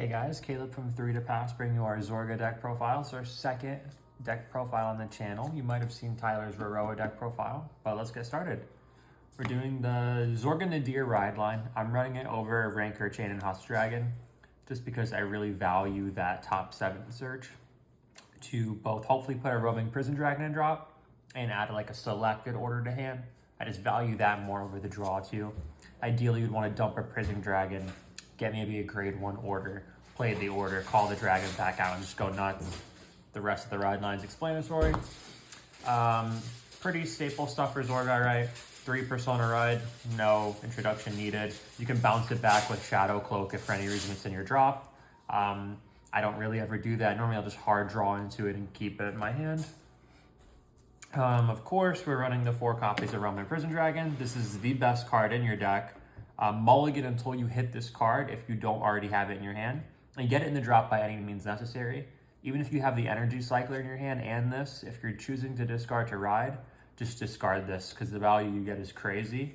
Hey guys, Caleb from 3 to Pass bringing you our ZORGA deck profile. It's our second deck profile on the channel. You might have seen Tyler's Varroa deck profile, but let's get started. We're doing the ZORGA NADIR ride line. I'm running it over Ranker, Chain, and Husk Dragon just because I really value that top 7 search to both hopefully put a roaming prison dragon in drop and add like a selected order to hand. I just value that more over the draw too. Ideally, you'd want to dump a prison dragon, get maybe a grade 1 order, play the order, call the dragon back out, and just go nuts. The rest of the ride line's explanatory. Pretty staple stuff for ZORGA, right? 3 persona ride, no introduction needed. You can bounce it back with Shadow Cloak if for any reason it's in your drop. I don't really ever do that. Normally I'll just hard draw into it and keep it in my hand. Of course, we're running the 4 copies of Roman Prison Dragon. This is the best card in your deck. Mulligan until you hit this card if you don't already have it in your hand. And get it in the drop by any means necessary. Even if you have the energy cycler in your hand and this, if you're choosing to discard to ride, just discard this because the value you get is crazy.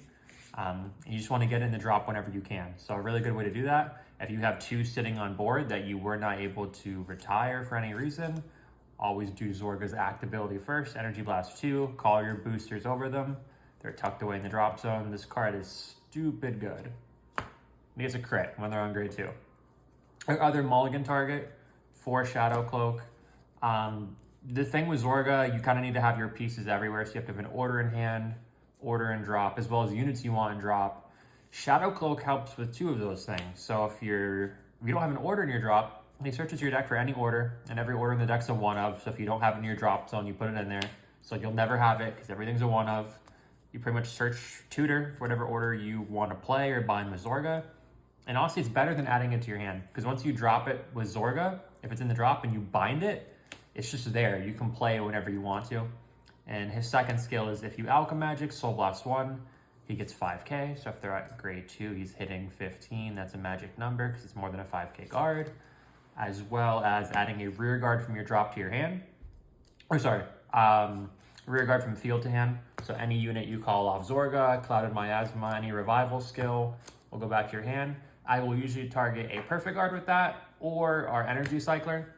You just want to get it in the drop whenever you can. So a really good way to do that, if you have 2 sitting on board that you were not able to retire for any reason, always do ZORGA's act ability first, Energy Blast 2, call your boosters over them. They're tucked away in the drop zone. This card is stupid good. He gets a crit when they're on grade 2. Our other mulligan target, 4 Shadow Cloak. The thing with ZORGA, you kind of need to have your pieces everywhere. So you have to have an order in hand, order in drop, as well as units you want in drop. Shadow Cloak helps with 2 of those things. So if you don't have an order in your drop, he searches your deck for any order, and every order in the deck's a 1 of. So if you don't have it in your drop zone, you put it in there. So you'll never have it because everything's a 1 of. You pretty much search tutor for whatever order you want to play or bind with ZORGA. And honestly, it's better than adding it to your hand because once you drop it with ZORGA, if it's in the drop and you bind it, it's just there. You can play it whenever you want to. And his second skill is if you Alchemagic, Soul Blast 1, he gets 5k. So if they're at grade 2, he's hitting 15. That's a magic number because it's more than a 5k guard. As well as adding a rear guard from your drop to your hand. Rear guard from field to hand. So any unit you call off ZORGA, Clouded Miasma, any revival skill will go back to your hand. I will usually target a perfect guard with that or our energy cycler.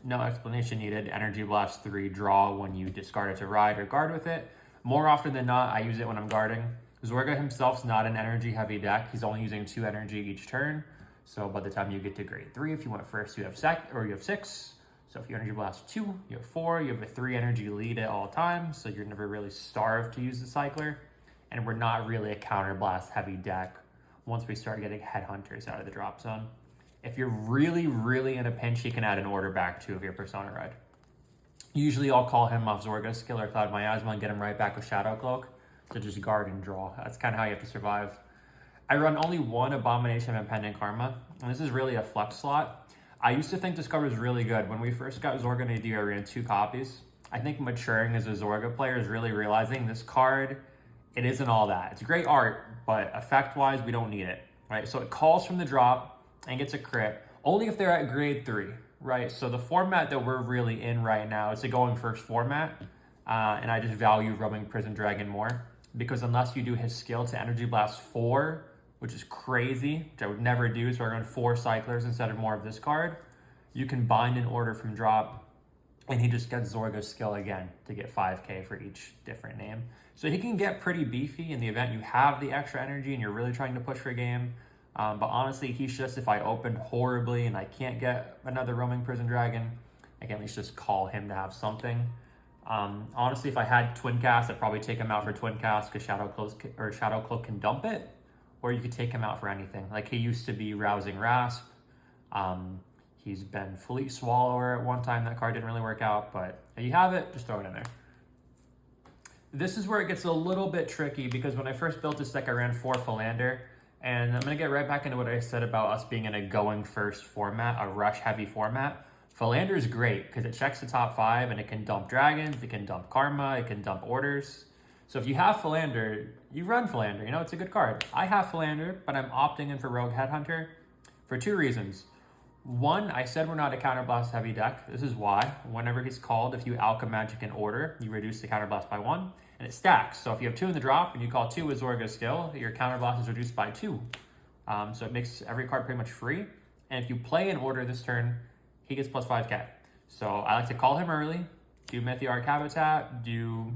No explanation needed. Energy Blast 3, draw when you discard it to ride or guard with it. More often than not, I use it when I'm guarding. ZORGA himself's not an energy heavy deck. He's only using 2 energy each turn. So by the time you get to grade 3, if you went first, you have 6. So if you energy blast 2, you have 4. You have a 3 energy lead at all times. So you're never really starved to use the cycler. And we're not really a counter blast heavy deck once we start getting headhunters out of the drop zone. If you're really, really in a pinch, you can add an order back too of your persona ride. Usually I'll call him off ZORGA's skill or Cloud Miasma and get him right back with Shadow Cloak. So just guard and draw. That's kind of how you have to survive. I run only 1 Abomination of Impending Karma, and this is really a flex slot. I used to think this card was really good. When we first got ZORGA NADIR, I ran 2 copies. I think maturing as a ZORGA player is really realizing this card, it isn't all that. It's great art, but effect-wise, we don't need it, right? So it calls from the drop and gets a crit, only if they're at grade 3, right? So the format that we're really in right now, it's a going first format, and I just value Roaming Prison Dragon more, because unless you do his skill to Energy Blast 4, which is crazy, which I would never do, so I run 4 cyclers instead of more of this card, you can bind an order from drop, and he just gets ZORGA's skill again to get 5k for each different name. So he can get pretty beefy in the event you have the extra energy and you're really trying to push for a game. But honestly, he's just, if I opened horribly and I can't get another Roaming Prison Dragon, I can at least just call him to have something. Honestly, if I had Twin Cast, I'd probably take him out for Twin Cast because Shadow Cloak can dump it. Or you could take him out for anything. Like he used to be Rousing Rasp. He's been Fleet Swallower at one time. That card didn't really work out, but if you have it, just throw it in there. This is where it gets a little bit tricky because when I first built this deck, I ran 4 Philander. And I'm gonna get right back into what I said about us being in a going first format, a rush heavy format. Philander is great because it checks the top 5 and it can dump dragons, it can dump karma, it can dump orders. So if you have Philander, you run Philander, it's a good card. I have Philander, but I'm opting in for Rogue Headhunter for 2 reasons. 1, I said we're not a counterblast heavy deck. This is why. Whenever he's called, if you Alchemagic an order, you reduce the counterblast by 1, and it stacks. So if you have 2 in the drop and you call 2 with ZORGA's skill, your counterblast is reduced by 2. So it makes every card pretty much free. And if you play an order this turn, he gets plus 5k. So I like to call him early, do Meteoric Habitat, do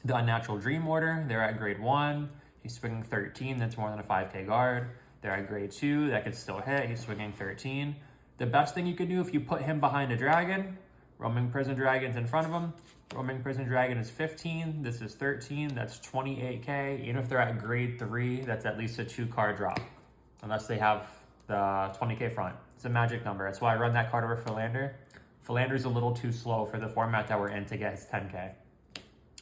the Unnatural Dream Order. They're at grade 1. He's swinging 13. That's more than a 5k guard. They're at grade 2. That could still hit. He's swinging 13. The best thing you can do if you put him behind a dragon, Roaming Prison Dragon's in front of him. Roaming Prison Dragon is 15. This is 13. That's 28k. Even if they're at grade 3, that's at least a 2-card drop. Unless they have the 20k front. It's a magic number. That's why I run that card over Philander. Philander's a little too slow for the format that we're in to get his 10k.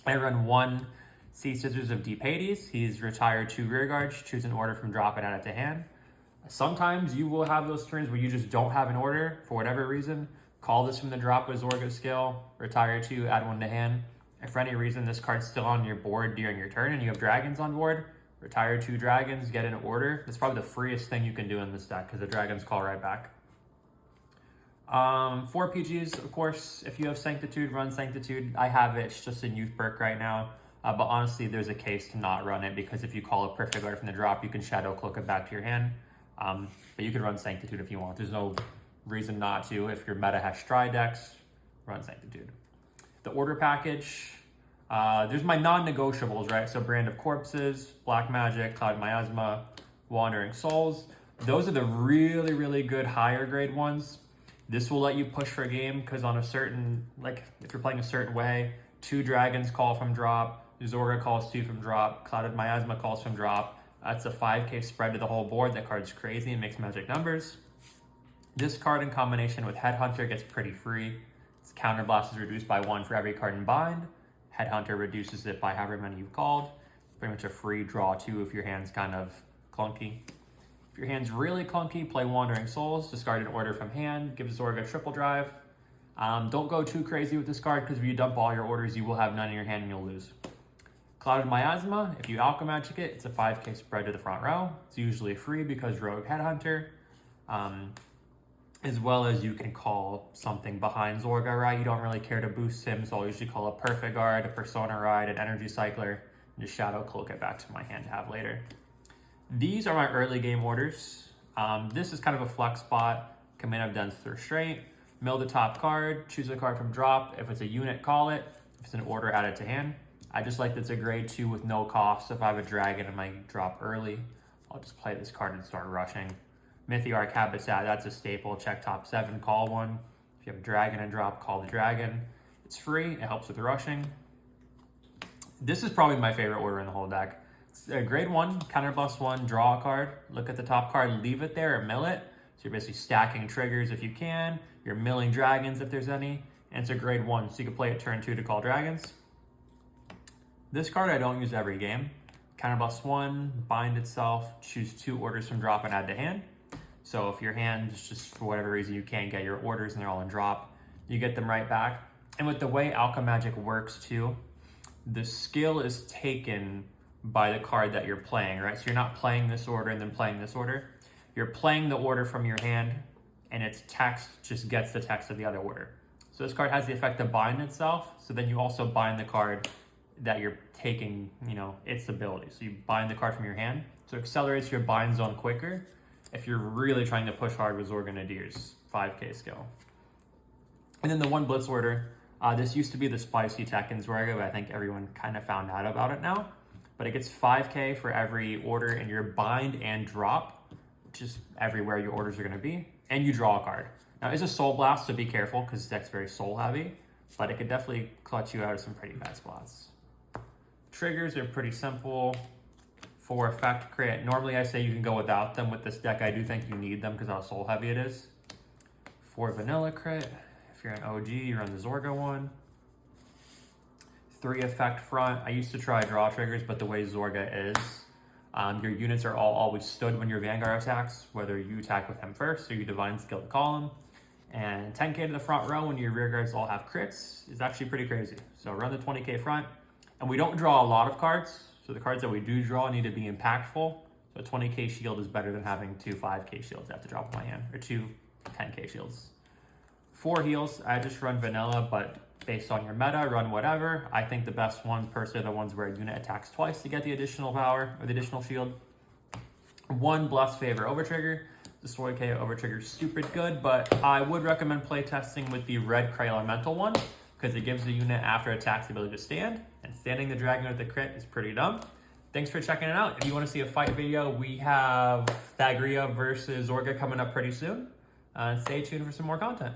I run 1 Sea Scissors of Deep Hades. He's retired 2 rear guards. Choose an order from drop and add it to hand. Sometimes you will have those turns where you just don't have an order for whatever reason. Call this from the drop with Zorga skill. Retire 2, add 1 to hand. If for any reason this card's still on your board during your turn and you have dragons on board, retire 2 dragons, get an order. That's probably the freest thing you can do in this deck because the dragons call right back. 4 PGs, of course, if you have Sanctitude, run Sanctitude. I have it, it's just a youth perk right now. But honestly, there's a case to not run it because if you call a Perfect Guard from the drop, you can Shadow Cloak it back to your hand. But you can run Sanctitude if you want. There's no reason not to. If your meta has Stride decks, run Sanctitude. The order package, there's my non-negotiables, right? So Brand of Corpses, Black Magic, Cloud Miasma, Wandering Souls. Those are the really, really good higher grade ones. This will let you push for a game because on a certain, like if you're playing a certain way, 2 dragons call from drop, Zorga calls 2 from drop, Clouded Miasma calls from drop. That's a 5k spread to the whole board. That card's crazy and makes magic numbers. This card in combination with Headhunter gets pretty free. Its counterblast is reduced by 1 for every card in bind. Headhunter reduces it by however many you've called. Pretty much a free draw 2 if your hand's kind of clunky. If your hand's really clunky, play Wandering Souls, discard an order from hand, give Zorga triple drive. Don't go too crazy with this card because if you dump all your orders, you will have none in your hand and you'll lose. Clouded Miasma, if you Alchemagic it, it's a 5k spread to the front row. It's usually free because Rogue Headhunter. As well as you can call something behind Zorga, right? You don't really care to boost him, so I'll usually call a Perfect Guard, a Persona Ride, an Energy Cycler, and just Shadow Cloak it back to my hand to have later. These are my early game orders. This is kind of a flex spot. Command of Dense Restraint. Mill the top card, choose a card from drop. If it's a unit, call it. If it's an order, add it to hand. I just like that it's a grade 2 with no cost. If I have a dragon and my drop early, I'll just play this card and start rushing. Meteoric Habitat, that's a staple. Check top 7, call 1. If you have a dragon and drop, call the dragon. It's free, it helps with rushing. This is probably my favorite order in the whole deck. It's a grade 1, counter plus 1, draw a card. Look at the top card, leave it there or mill it. So you're basically stacking triggers if you can. You're milling dragons if there's any. And it's a grade 1, so you can play it turn 2 to call dragons. This card I don't use every game. Counter plus 1, bind itself, choose 2 orders from drop and add to hand. So if your hand is just for whatever reason you can't get your orders and they're all in drop, you get them right back. And with the way Alchemagic works too, the skill is taken by the card that you're playing, right? So you're not playing this order and then playing this order. You're playing the order from your hand and its text just gets the text of the other order. So this card has the effect to bind itself. So then you also bind the card that you're taking, its ability. So you bind the card from your hand. So it accelerates your bind zone quicker if you're really trying to push hard with ZORGA NADIR's 5k skill. And then the 1 Blitz order, this used to be the spicy tech in ZORGA, but I think everyone kind of found out about it now. But it gets 5k for every order in your bind and drop, which is everywhere your orders are going to be, and you draw a card. Now it's a Soul Blast, so be careful because this deck's very soul heavy, but it could definitely clutch you out of some pretty bad spots. Triggers are pretty simple. For effect crit, normally I say you can go without them. With this deck, I do think you need them because how soul heavy it is. For vanilla crit, if you're an OG, you're on the Zorga one. 3 effect front. I used to try draw triggers, but the way Zorga is, your units are all always stood when your Vanguard attacks, whether you attack with him first or you divine skill to call him. And 10k to the front row when your rear guards all have crits is actually pretty crazy. So run the 20k front. And we don't draw a lot of cards. So the cards that we do draw need to be impactful. So a 20k shield is better than having 2 5k shields I have to drop in my hand, or 2 10k shields. 4 heals, I just run vanilla, but based on your meta, run whatever. I think the best ones personally are the ones where a unit attacks twice to get the additional power or the additional shield. 1 Bless Favor Overtrigger. Destroy KO over trigger is stupid good, but I would recommend playtesting with the red Cray Elemental one because it gives the unit after attacks the ability to stand, and standing the dragon with the crit is pretty dumb. Thanks for checking it out. If you want to see a fight video, we have Thagria versus Zorga coming up pretty soon. Stay tuned for some more content.